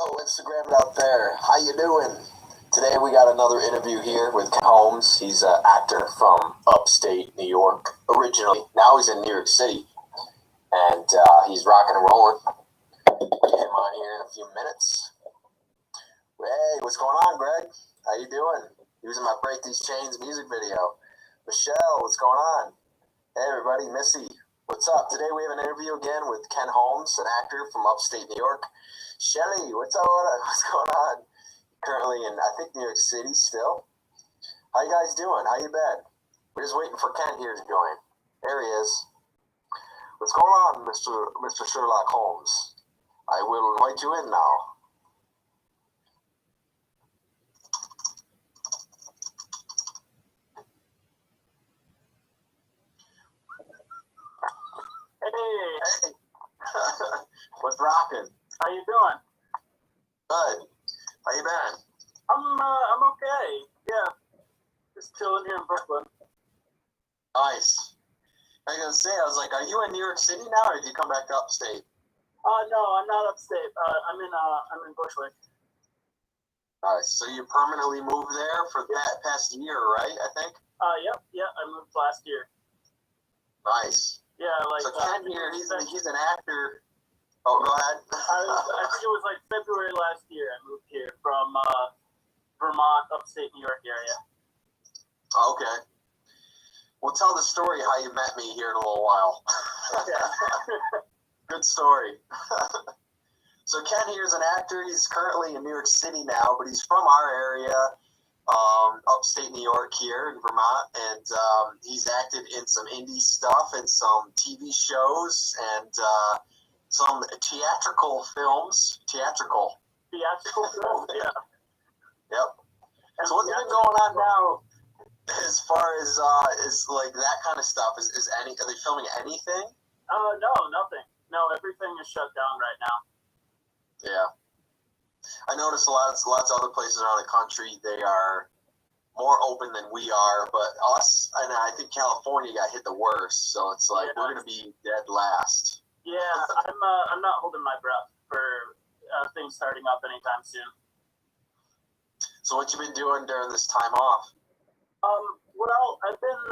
Hello, Instagram out there. How you doing? Today we got another interview here with Ken Holmes. He's an actor from upstate New York originally. Now he's in New York City, and he's rocking and rolling. We'll get him on here in a few minutes. Hey, what's going on, Greg? How you doing? Using my Break These Chains music video. Michelle, what's going on? Hey, everybody. Missy, what's up? Today we have an interview again with Ken Holmes, an actor from upstate New York. Shelly, what's up? What's going on? Currently in, I think, New York City still. How you guys doing? How you been? We're just waiting for Ken here to join. There he is. What's going on, Mr. Sherlock Holmes? I will invite you in now. Hey. What's rocking? How you doing? Good. How you been? I'm okay. Yeah. Just chilling here in Brooklyn. Nice. I was gonna say, I was like, are you in New York City now, or did you come back to upstate? No, I'm not upstate. I'm in Bushwick. Nice. So you permanently moved there for that past year, right? I think. Yep. Yeah, I moved last year. Nice. Yeah, like. So Ken here, he's an actor. Oh, go ahead. I think it was like February last year. I moved here from Vermont, upstate New York area. Okay. Well, tell the story how you met me here in a little while. Yeah. Good story. So Ken here is an actor. He's currently in New York City now, but he's from our area, upstate New York here in Vermont, and he's acted in some indie stuff and some TV shows and some theatrical films. Theatrical films, yeah. Yep. So what's been going on now as far as like that kind of stuff? Are they filming anything? No, nothing. No, everything is shut down right now. Yeah. I noticed lots of other places around the country, they are more open than we are, but us, and I think California got hit the worst, so it's like we're going to be dead last. Yeah, I'm not holding my breath for things starting up anytime soon. So what you been doing during this time off? Well, I've been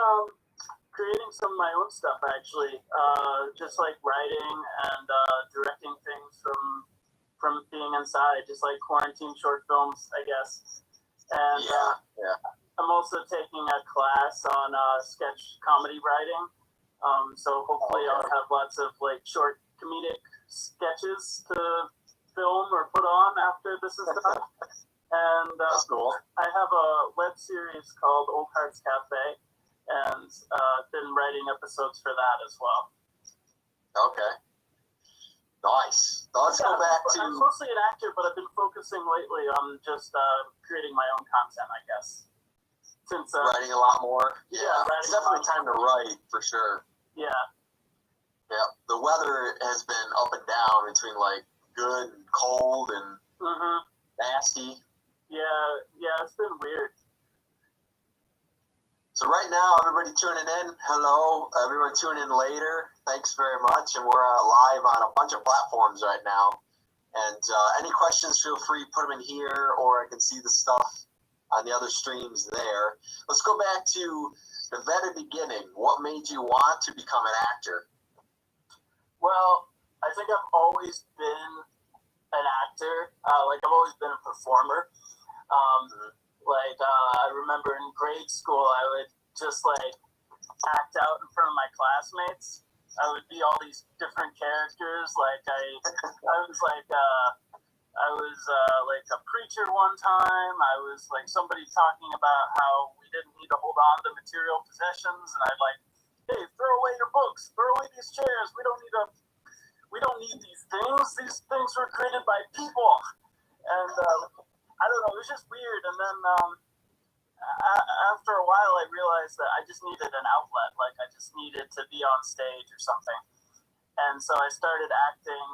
creating some of my own stuff actually, just like writing and directing things from being inside, just like quarantine short films, I guess. And yeah. I'm also taking a class on sketch comedy writing. So hopefully I'll have lots of like short comedic sketches to film or put on after this is done. And that's cool. I have a web series called Old Hearts Cafe, and been writing episodes for that as well. Okay. Nice. Now let's go back to... I'm mostly an actor, but I've been focusing lately on just creating my own content, I guess. Since writing a lot more? Yeah, it's definitely time to write, for sure. Yeah. Yeah. The weather has been up and down between, like, good and cold and nasty. Yeah, it's been weird. So right now, everybody tuning in, hello. Everyone tuning in later, thanks very much. And we're live on a bunch of platforms right now. And any questions, feel free, put them in here, or I can see the stuff on the other streams there. Let's go back to the very beginning. What made you want to become an actor? Well, I think I've always been an actor. I've always been a performer. I remember in grade school, I would just act out in front of my classmates. I would be all these different characters. I was a preacher one time. I was like somebody talking about how we didn't need to hold on to material possessions, and I'd hey, throw away your books, throw away these chairs. We don't need these things. These things were created by people, and I don't know. It was just weird. And then after a while, I realized that I just needed an outlet. I just needed to be on stage or something. And so I started acting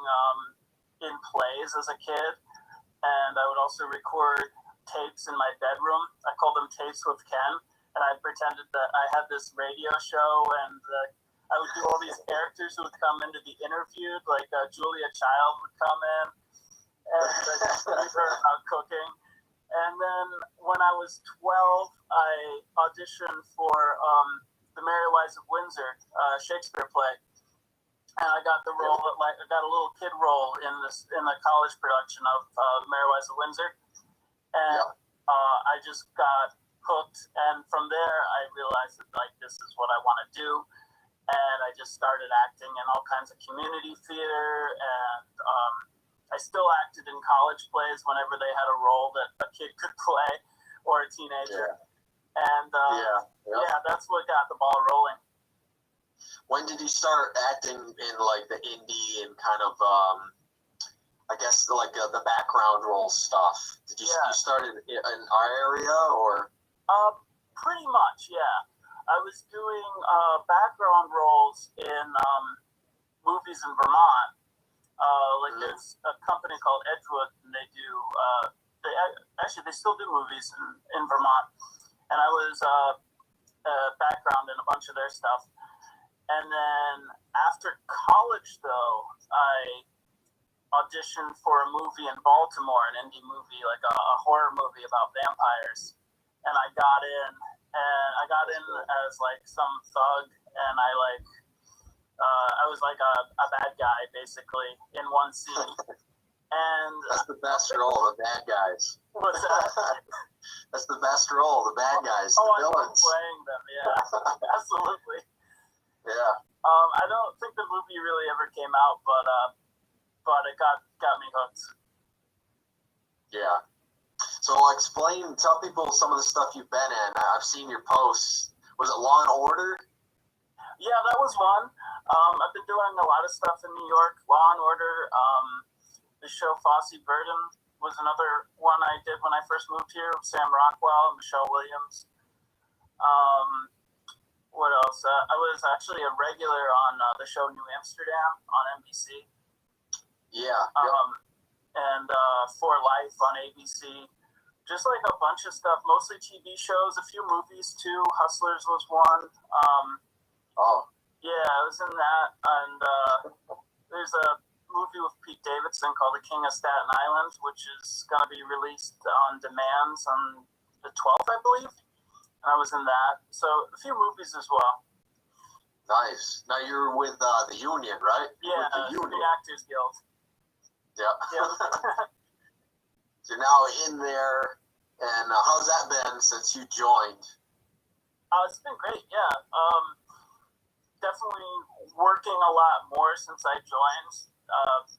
in plays as a kid, and I would also record tapes in my bedroom. I called them Tapes with Ken, and I pretended that I had this radio show, and I would do all these characters who would come in to be interviewed, like Julia Child would come in, and we've heard about cooking. And then when I was 12, I auditioned for the Merry Wives of Windsor Shakespeare play, and I got the role. I got a little kid role in the college production of the Merry Wives of Windsor, and I just got hooked. And from there, I realized that like this is what I want to do, and I just started acting in all kinds of community theater, and I still acted in college plays whenever they had a role that a kid could play or a teenager. And that's what got the ball rolling. When did you start acting in like the indie and kind of, I guess like the background role stuff? Did you you started in our area or? Pretty much, yeah. I was doing background roles in movies in Vermont. There's a company called Edgewood, and they do. They still do movies in Vermont, and I was background in a bunch of their stuff. And then after college, though, I auditioned for a movie in Baltimore, an indie movie, like a horror movie about vampires. And I got in, as like some thug, and I was like a bad guy basically in one scene. And that's the best role, the bad guys. What's that? That's the best role, the bad guys, the villains. I'm playing them, yeah, absolutely. Yeah. I don't think the movie really ever came out, but it got me hooked. Yeah. So tell people some of the stuff you've been in. I've seen your posts. Was it Law and Order? Yeah, that was one. I've been doing a lot of stuff in New York. Law and Order. The show Fosse Verdon was another one I did when I first moved here. Sam Rockwell and Michelle Williams. What else? I was actually a regular on the show New Amsterdam on NBC. Yeah. And For Life on ABC. Just like a bunch of stuff, mostly TV shows, a few movies too. Hustlers was one. Yeah, I was in that. And there's a movie with Pete Davidson called The King of Staten Island, which is going to be released on demand on the 12th, I believe. And I was in that. So a few movies as well. Nice. Now you're with the union, right? Yeah, the Screen Actors Guild. Yeah. So now in there, and how's that been since you joined? It's been great, yeah. Definitely working a lot more since I joined.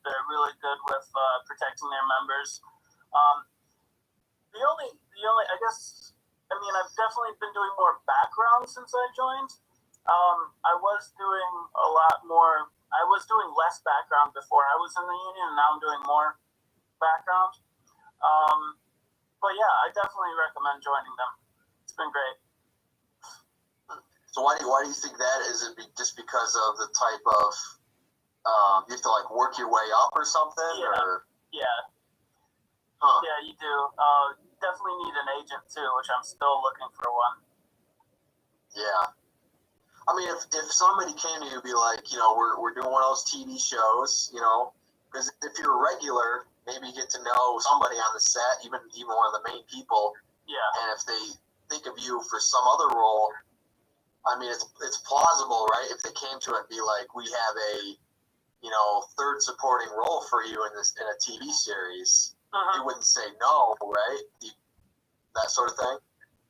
They're really good with protecting their members. The only, I guess, I've definitely been doing more background since I joined. I was doing a lot more. I was doing less background before I was in the union, and now I'm doing more background. But yeah, I definitely recommend joining them. It's been great. So why do you think that is? It just because of the type of you have to like work your way up or something? Yeah. Or? Yeah. Huh. Yeah, you do. Definitely need an agent too, which I'm still looking for one. Yeah. I mean, if somebody came to you and be like, we're doing one of those TV shows, because if you're a regular, maybe you get to know somebody on the set, even one of the main people. Yeah. And if they think of you for some other role, I mean, it's plausible, right? If they came to it and be like, we have a, third supporting role for you in a TV series, you wouldn't say no, right? That sort of thing.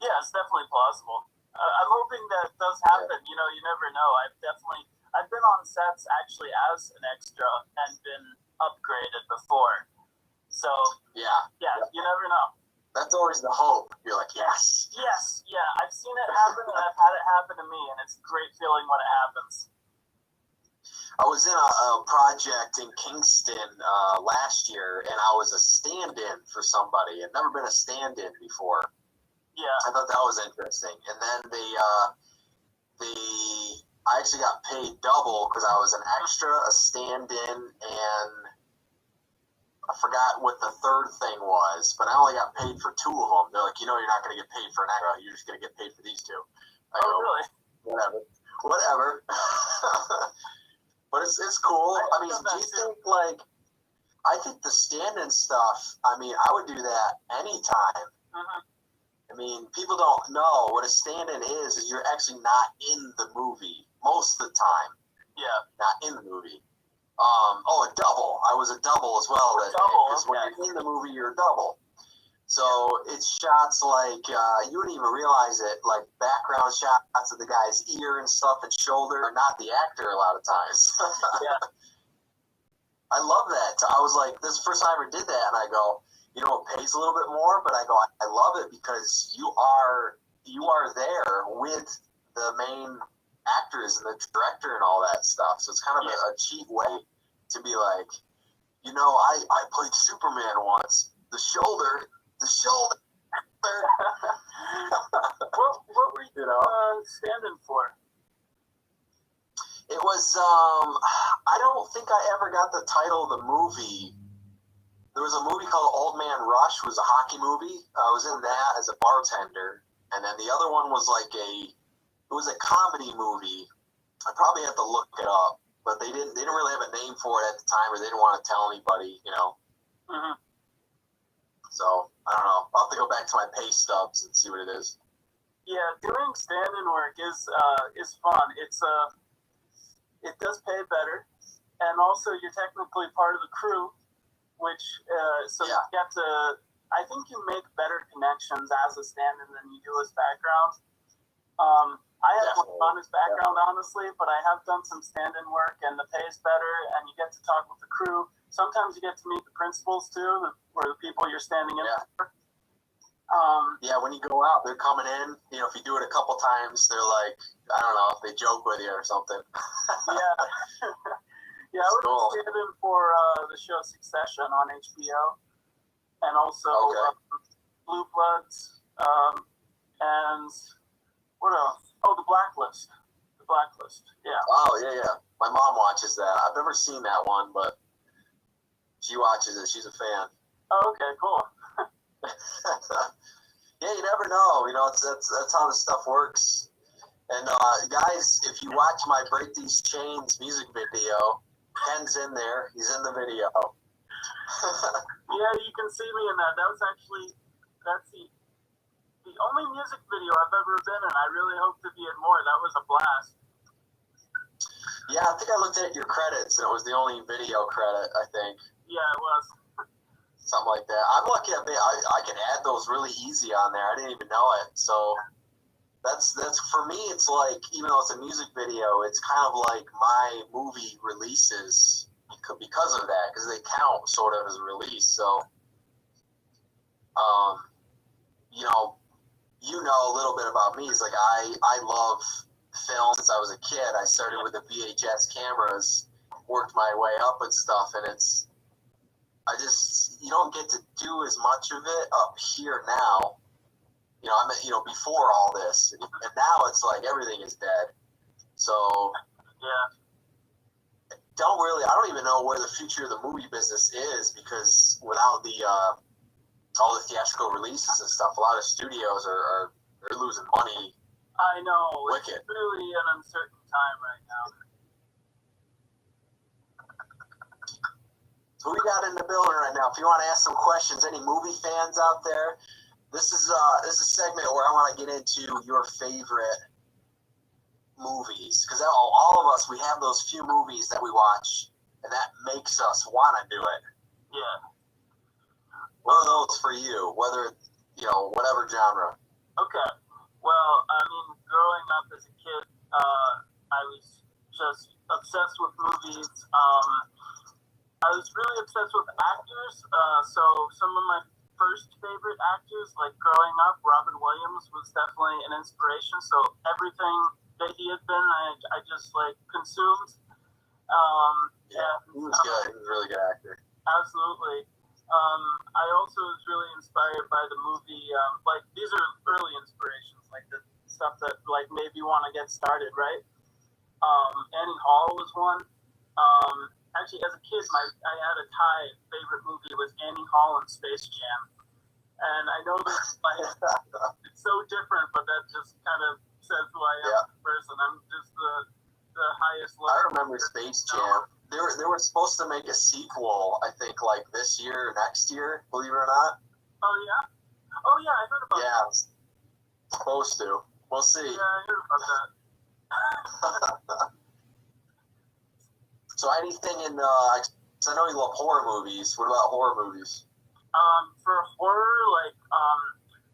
Yeah, it's definitely plausible. I'm hoping that does happen. Yeah. You never know. I've been on sets actually as an extra and been upgraded before. So yeah, you never know. That's always the hope. You're like, yes. Yes, yeah. I've seen it happen, and I've had it happen to me, and it's a great feeling when it happens. I was in a project in Kingston last year, and I was a stand-in for somebody. I'd never been a stand-in before. Yeah. I thought that was interesting. And then I actually got paid double because I was an extra, a stand-in, and I forgot what the third thing was, but I only got paid for two of them. They're like, you're not going to get paid for an extra. You're just going to get paid for these two. I go, really? Whatever. But it's cool. I mean, do you think, like, I think the stand-in stuff, I mean, I would do that anytime. Mm-hmm. I mean, people don't know what a stand-in is you're actually not in the movie most of the time. Yeah. Not in the movie. A double. I was a double as well. Because when you're in the movie, you're a double. So it's shots like, you wouldn't even realize it, like background shots of the guy's ear and stuff and shoulder, are not the actor a lot of times. Yeah. I love that. I was like, this is the first time I ever did that, and I go, you know, it pays a little bit more, but I go, I love it because you are there with the main actors and the director and all that stuff. So it's kind of a cheap way to be like, you know, I played Superman once. The shoulder. What were you standing for? It was, I don't think I ever got the title of the movie. There was a movie called Old Man Rush, was a hockey movie. I was in that as a bartender. And then the other one was like it was a comedy movie. I probably have to look it up, but they didn't really have a name for it at the time, or they didn't want to tell anybody, you know. Mm-hmm. So, I don't know. I'll have to go back to my pay stubs and see what it is. Yeah, doing stand-in work is fun. It does pay better, and also you're technically part of the crew, which you get to. I think you make better connections as a stand-in than you do as background. I have more fun as background, honestly, but I have done some stand-in work, and the pay is better, and you get to talk with the crew. Sometimes you get to meet the principals too, or the people you're standing in for. When you go out, they're coming in. You know, if you do it a couple times, they're like, I don't know, they joke with you or something. Yeah, I was stand-in for the show Succession on HBO, and also Blue Bloods, and what else? Oh, The Blacklist. The Blacklist, yeah. Oh, yeah. My mom watches that. I've never seen that one, but she watches it. She's a fan. Oh, okay, cool. Yeah, you never know. You know, that's how this stuff works. And guys, if you watch my Break These Chains music video, Ken's in there. He's in the video. Yeah, you can see me in that. That's the only music video I've ever been in. I really hope to be in more. That was a blast. Yeah, I think I looked at your credits, and it was the only video credit, I think. Yeah, it was. Something like that. I'm lucky I can add those really easy on there. I didn't even know it. So that's for me, it's like, even though it's a music video, it's kind of like my movie releases because of that, because they count sort of as a release. So, you know a little bit about me. It's like I love film since I was a kid. I started with the VHS cameras, worked my way up and stuff, and you don't get to do as much of it up here now. You know, before all this, and now it's like everything is dead. So, I don't even know where the future of the movie business is, because without all the theatrical releases and stuff, a lot of studios they're losing money. I know. Wicked. It's really an uncertain time right now. So we got in the building right now. If you want to ask some questions, any movie fans out there, this is a segment where I want to get into your favorite movies, because all of us, we have those few movies that we watch, and that makes us want to do it. Yeah. What are those for you? Whether, whatever genre. Okay. Well, I mean, growing up as a kid, I was just obsessed with movies. I was really obsessed with actors. So some of my first favorite actors, like growing up, Robin Williams was definitely an inspiration. So everything that he had been, I just consumed. He was good. He was a really good actor. Absolutely. I also was really inspired by the movie. These are early inspirations, like the stuff that made me want to get started, right? Annie Hall was one. Actually, as a kid, I had a tie favorite movie was Annie Hall and Space Jam, and I know this it's so different, but that just kind of says who I am as a person. I'm just the highest level. I remember Space Jam. They were supposed to make a sequel, I think, like this year or next year, believe it or not. Oh, yeah? Oh, yeah, I heard about that. Yeah, supposed to. We'll see. Yeah, I heard about that. So anything in, I know you love horror movies. What about horror movies? For horror, like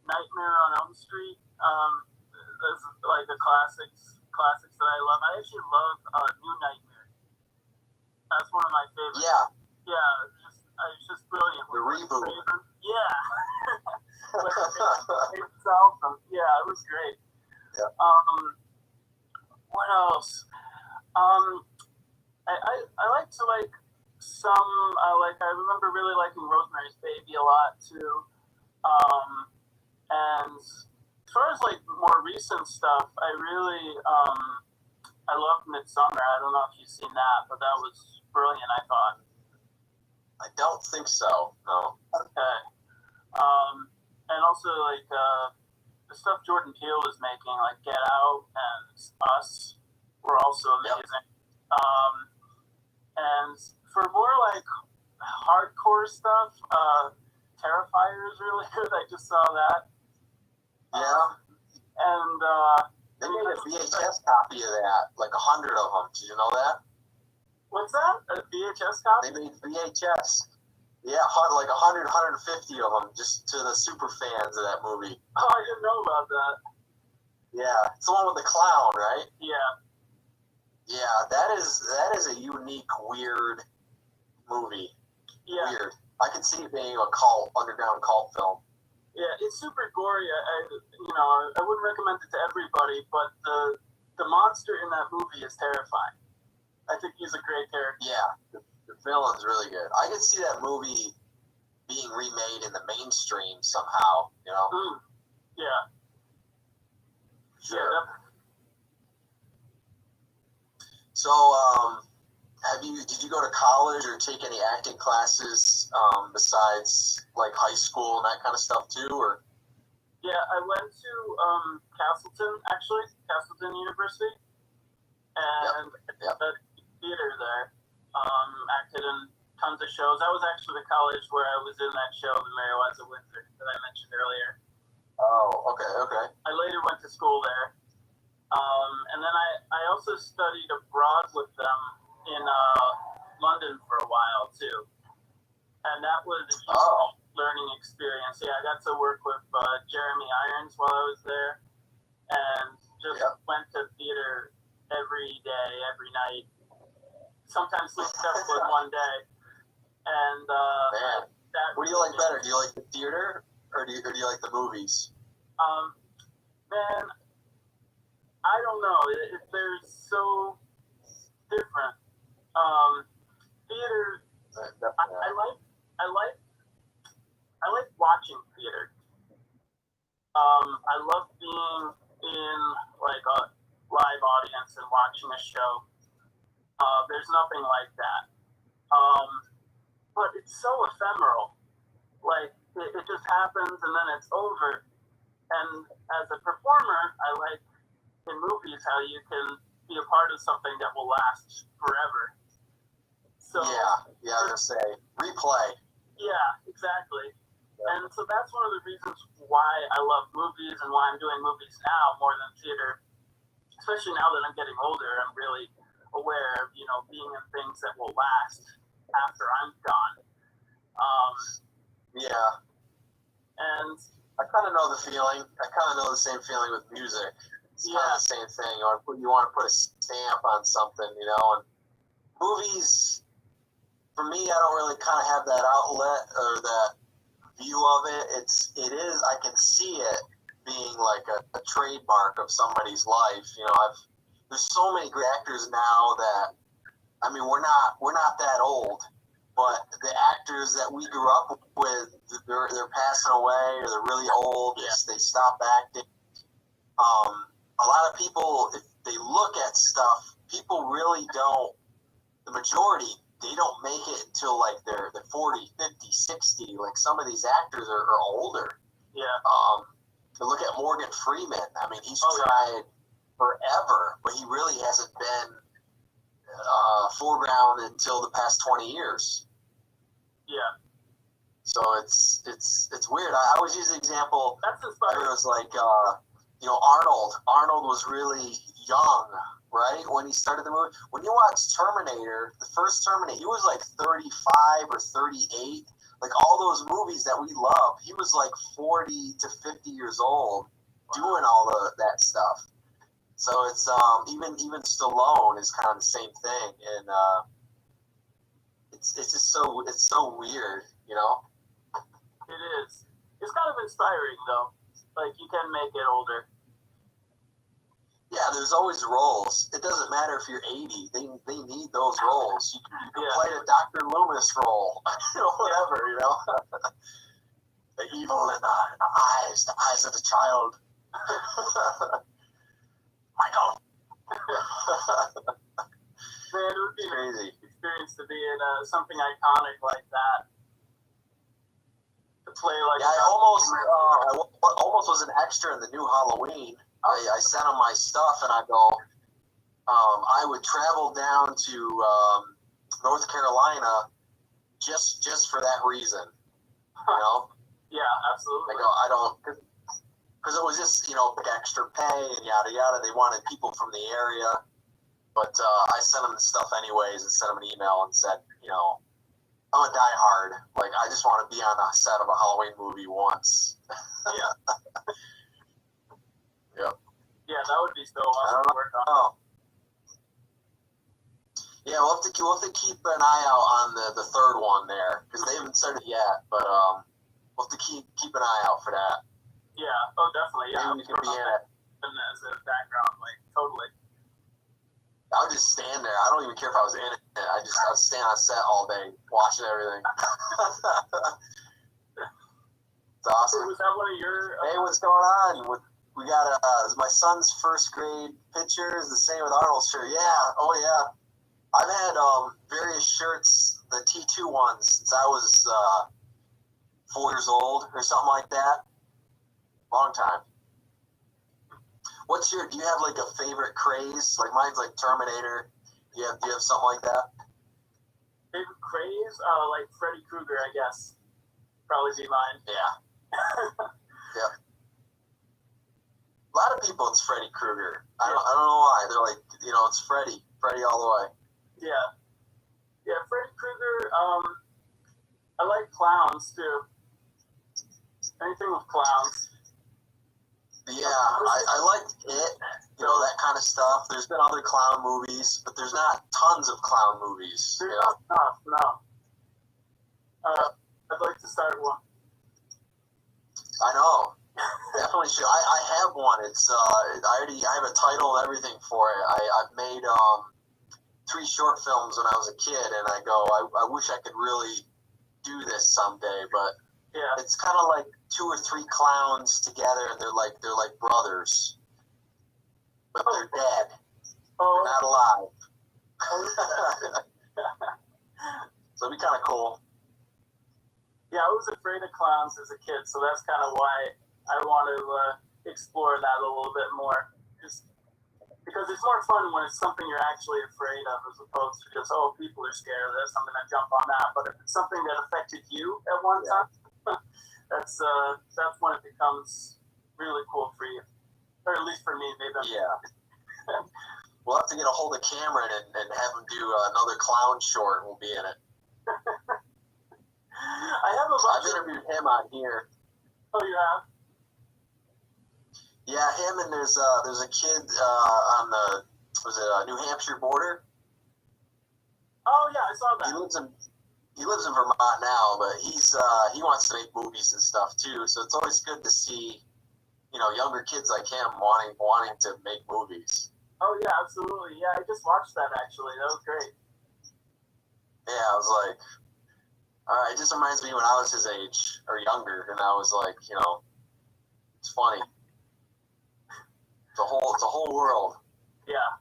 Nightmare on Elm Street, that's like the classics that I love. I actually love New Nightmare. That's one of my favorites. Yeah. Yeah, it's just brilliant. The reboot. Yeah. It's awesome. Yeah, it was great. Yeah. What else? I like to like some I remember really liking Rosemary's Baby a lot too. And as far as like more recent stuff, I really I love Midsummer. I don't know if you've seen that, but that was brilliant, I thought. I don't think so. No. Okay. And also like the stuff Jordan Peele was making, like Get Out and Us, were also amazing. Yep. And for more like hardcore stuff, Terrifier is really good. I just saw that. Yeah. And they made a VHS copy of that, like 100 of them. Did you know that? What's that? A VHS copy? They made VHS. Yeah, like 100, 150 of them, just to the super fans of that movie. Oh, I didn't know about that. Yeah, it's the one with the clown, right? Yeah. Yeah, that is a unique, weird movie. Yeah. Weird. I could see it being a underground cult film. Yeah, it's super gory. I wouldn't recommend it to everybody, but the monster in that movie is terrifying. I think he's a great character. Yeah, the villain's really good. I could see that movie being remade in the mainstream somehow. You know? Yeah. Sure. Yeah, so, did you go to college or take any acting classes besides like high school and that kind of stuff too, or? Yeah, I went to Castleton University, and Yep. the theater there. Acted in tons of shows. That was actually the college where I was in that show, The Mary Wives of Windsor, that I mentioned earlier. Oh, okay. I later went to school there. And then I also studied abroad with them in London for a while too. And that was a huge learning experience. Yeah, I got to work with Jeremy Irons while I was there, and just went to theater every day, every night. Sometimes sleep with one day. And man, what do you like better? Do you like the theater or do you like the movies? Man, I don't know. They're so different. Theater. I like watching theater. I love being in like a live audience and watching a show. There's nothing like that. But it's so ephemeral. Like it just happens and then it's over. And as a performer, I like in movies how you can be a part of something that will last forever. So I was gonna say replay. Yeah, exactly. Yeah. And so that's one of the reasons why I love movies and why I'm doing movies now more than theater. Especially now that I'm getting older, I'm really aware of, being in things that will last after I'm gone. And I kind of know the feeling. I kind of know the same feeling with music. It's kind of the same thing. You want to put a stamp on something, and movies, for me, I don't really kind of have that outlet or that view of it. I can see it being like a trademark of somebody's life. There's so many great actors now that, we're not that old, but the actors that we grew up with, they're passing away or they're really old. They stop acting. A lot of people, if they look at stuff, people really don't, the majority, they don't make it until like they're 40, 50, 60. Like some of these actors are older. Yeah. To look at Morgan Freeman, he's tried forever, but he really hasn't been foreground until the past 20 years. Yeah. So it's weird. I always use the example. That's inspiring. It was like Arnold. Arnold was really young, right, when he started the movie. When you watch Terminator, the first Terminator, he was like 35 or 38. Like all those movies that we love, he was like 40 to 50 years old doing all that stuff. So it's even Stallone is kind of the same thing, and it's just so weird, you know. It is. It's kind of inspiring though. Like you can make it older. Yeah, there's always roles. It doesn't matter if you're 80. They need those roles. You can play a Dr. Loomis role, whatever, you know. The evil in the eyes of the child. Michael. Man, it would be crazy an experience to be in something iconic like that. To play like. Yeah, I almost was an extra in the new Halloween. I sent them my stuff, and I go. I would travel down to North Carolina just for that reason, you know. Yeah, absolutely. I don't, because it was just big extra pay and yada yada. They wanted people from the area, but I sent them the stuff anyways and sent them an email and said, I'm a diehard. Like I just want to be on a set of a Halloween movie once. Yeah. Yep. Yeah, that would be so awesome to work on. Yeah, we'll have to keep an eye out on the third one there because they haven't started yet. But we'll have to keep an eye out for that. Yeah. Oh, definitely. Yeah. Maybe we can be in it as a background, like totally. I would just stand there. I don't even care if I was in it. I would stand on set all day watching everything. It's awesome. Was that one of your? Hey, what's going on? We got my son's first grade pictures. The same with Arnold's shirt. Yeah. Oh yeah. I've had various shirts, the T2 ones, since I was 4 years old or something like that. Long time. Do you have like a favorite craze? Like mine's like Terminator. Do you have something like that? Favorite craze? Like Freddy Krueger, I guess. Probably be mine. Yeah. Yeah. A lot of people, it's Freddy Krueger. I don't know why. They're like, it's Freddy all the way. Yeah. Yeah, Freddy Krueger. I like clowns too. Anything with clowns. Yeah, I like it, that kind of stuff. There's been other clown movies, but there's not tons of clown movies. There's not enough, no. I'd like to start one. I know. Definitely should. I have one. It's I have a title and everything for it. I've made 3 short films when I was a kid, and I go, I wish I could really do this someday, but yeah, it's kind of like 2 or 3 clowns together, and they're like brothers, but they're dead. They're not alive. So it'd be kind of cool. Yeah, I was afraid of clowns as a kid, so that's kind of why I want to explore that a little bit more. Just because it's more fun when it's something you're actually afraid of, as opposed to just, people are scared of this, I'm going to jump on that. But if it's something that affected you at one time, that's when it becomes really cool for you, or at least for me. Maybe. Yeah. We'll have to get a hold of Cameron and have him do another clown short, and we'll be in it. I've interviewed him on here. Oh, you have? Yeah, him, and there's a kid on the New Hampshire border. Oh yeah, I saw that. He lives in Vermont now, but he wants to make movies and stuff too. So it's always good to see, younger kids like him wanting to make movies. Oh yeah, absolutely. Yeah, I just watched that actually. That was great. Yeah, I was like, all right. It just reminds me when I was his age or younger, and I was like, it's funny. It's a whole world. Yeah.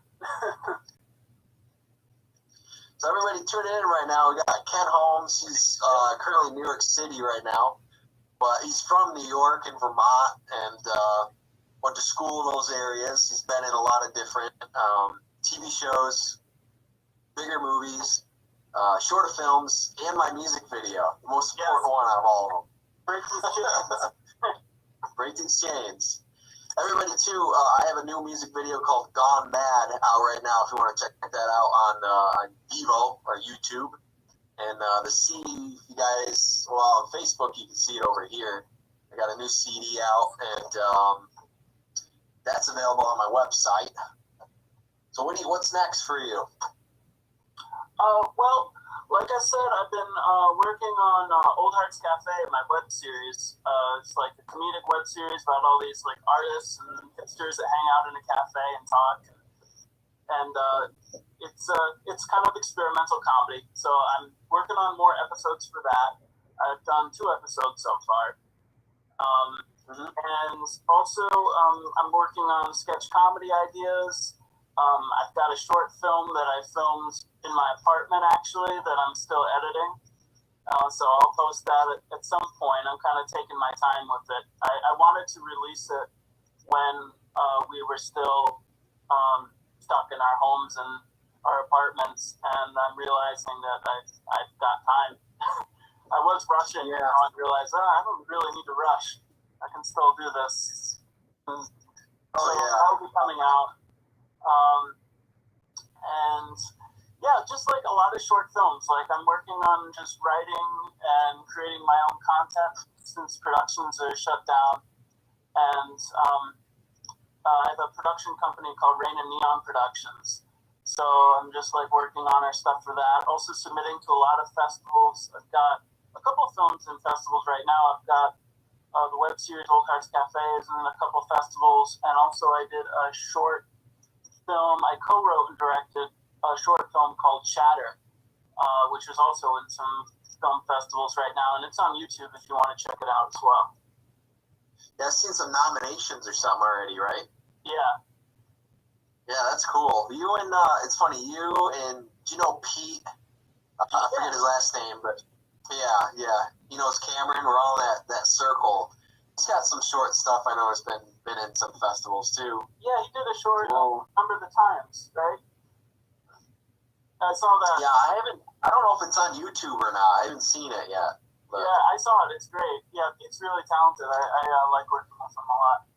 So everybody tune in right now. We got Ken Holmes. He's currently in New York City right now, but he's from New York and Vermont, and went to school in those areas. He's been in a lot of different TV shows, bigger movies, shorter films, and my music video. The most important one out of all of them. Break these chains. Break these chains. Everybody, too, I have a new music video called Gone Mad out right now if you want to check that out on Vivo or YouTube. And the CD, you guys, well, on Facebook, you can see it over here. I got a new CD out, and that's available on my website. So what's next for you? Well, like I said, I've been working on Old Hearts Cafe, my web series. It's like a comedic web series about all these like artists and hipsters that hang out in a cafe and talk. And it's kind of experimental comedy. So I'm working on more episodes for that. I've done 2 episodes so far. And also, I'm working on sketch comedy ideas. I've got a short film that I filmed in my apartment, actually, that I'm still editing. So I'll post that at some point. I'm kind of taking my time with it. I wanted to release it when we were still stuck in our homes and our apartments, and I'm realizing that I've got time. I was rushing, and now I realized, I don't really need to rush. I can still do this. That'll be coming out. And yeah, just like a lot of short films. Like I'm working on just writing and creating my own content since productions are shut down. And I have a production company called Rain and Neon Productions. So I'm just like working on our stuff for that. Also submitting to a lot of festivals. I've got a couple films in festivals right now. I've got the web series Old Hearts Cafe is in a couple festivals, and also I did a short film. I co-wrote and directed a short film called Chatter, which is also in some film festivals right now, and it's on YouTube if you want to check it out as well. Yeah, I've seen some nominations or something already, right? Yeah. Yeah, that's cool. You and it's funny. You and do you know Pete? I forget his last name, but yeah. He knows Cameron. We're all in that circle. He's got some short stuff. I know has been in some festivals too. Yeah, he did a short Number the Times, right? I saw that. Yeah, I don't know if it's on YouTube or not. I haven't seen it yet. But. Yeah, I saw it. It's great. Yeah, Pete's really talented. I like working with him a lot.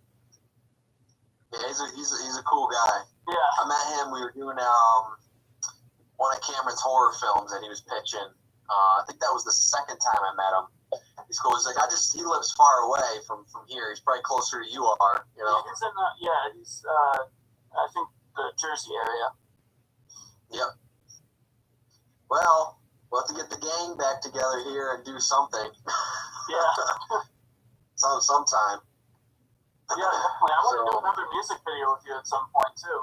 Yeah, he's a cool guy. Yeah. I met him. We were doing one of Cameron's horror films that he was pitching. I think that was the second time I met him. He's cool. He's like, he lives far away from here. He's probably closer to you are, you know? He's in he's, I think, the Jersey area. Yep. Well, we'll have to get the gang back together here and do something. Yeah. Sometime. Yeah, definitely. I want to do another music video with you at some point, too.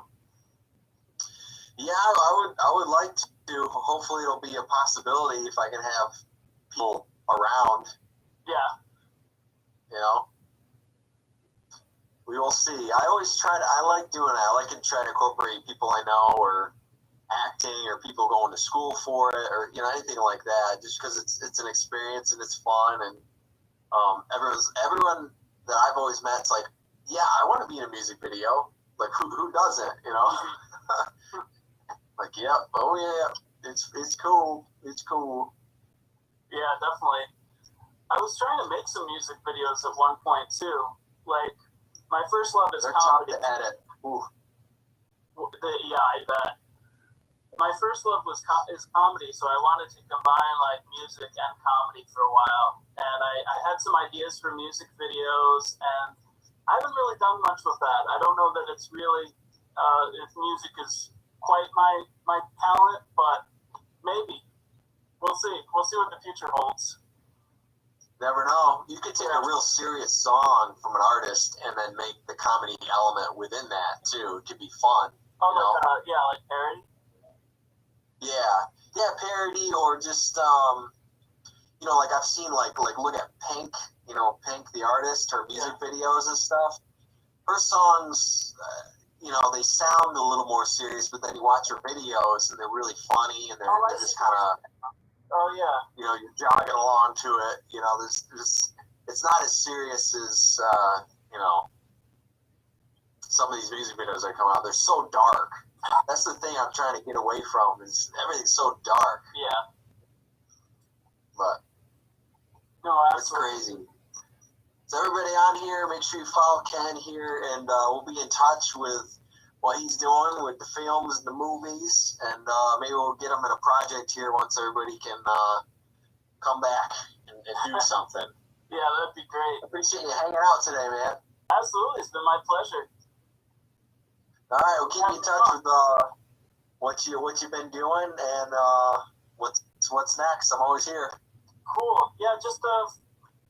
Yeah, I would like to. Hopefully it'll be a possibility if I can have people around. Yeah. You know? We will see. I like doing that. I like to try to incorporate people I know or acting or people going to school for it or, you know, anything like that just because it's an experience and it's fun and everyone that I've always met's like, yeah, I want to be in a music video. Like, who doesn't, you know? Like, yeah, oh yeah, it's cool. It's cool. Yeah, definitely. I was trying to make some music videos at one point too. Like, my first love is comedy. They're tough to edit. Ooh. Yeah, I bet. My first love is comedy, so I wanted to combine like music and comedy for a while. And I had some ideas for music videos, and I haven't really done much with that. I don't know that it's really if music is quite my talent, but maybe. We'll see. We'll see what the future holds. Never know. You could take a real serious song from an artist and then make the comedy element within that too. It could be fun. Oh, you know? Like parody? Yeah, parody or just you know, like I've seen like look at Pink, you know, Pink the artist, her music videos and stuff. Her songs, you know, they sound a little more serious, but then you watch her videos and they're really funny and they're just kind of, you know, you're jogging along to it. You know, it's not as serious as you know, some of these music videos that come out. They're so dark. That's the thing I'm trying to get away from. Is everything's so dark. Yeah. But no, it's crazy. So everybody on here, make sure you follow Ken here, and we'll be in touch with what he's doing with the films and the movies, and maybe we'll get him in a project here once everybody can come back and do something. Yeah, that'd be great. Appreciate you hanging out today, man. Absolutely, it's been my pleasure. All right, we'll keep you in touch with what you've been doing and what's next. I'm always here. Cool. Yeah, just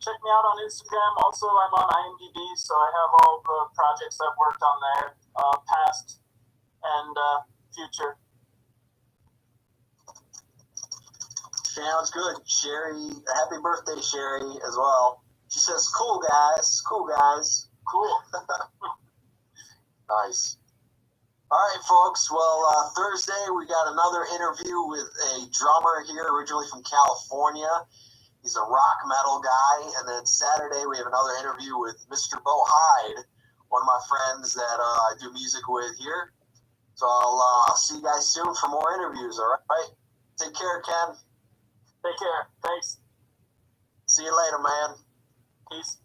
check me out on Instagram. Also, I'm on IMDb, so I have all the projects I've worked on there, past and future. Sounds good. Sherry, happy birthday, Sherry, as well. She says, cool guys. Cool. Nice. All right, folks. Well, Thursday we got another interview with a drummer here, originally from California. He's a rock metal guy. And then Saturday we have another interview with Mr. Bo Hyde, one of my friends that I do music with here. So I'll see you guys soon for more interviews, all right? Take care, Ken. Take care. Thanks. See you later, man. Peace.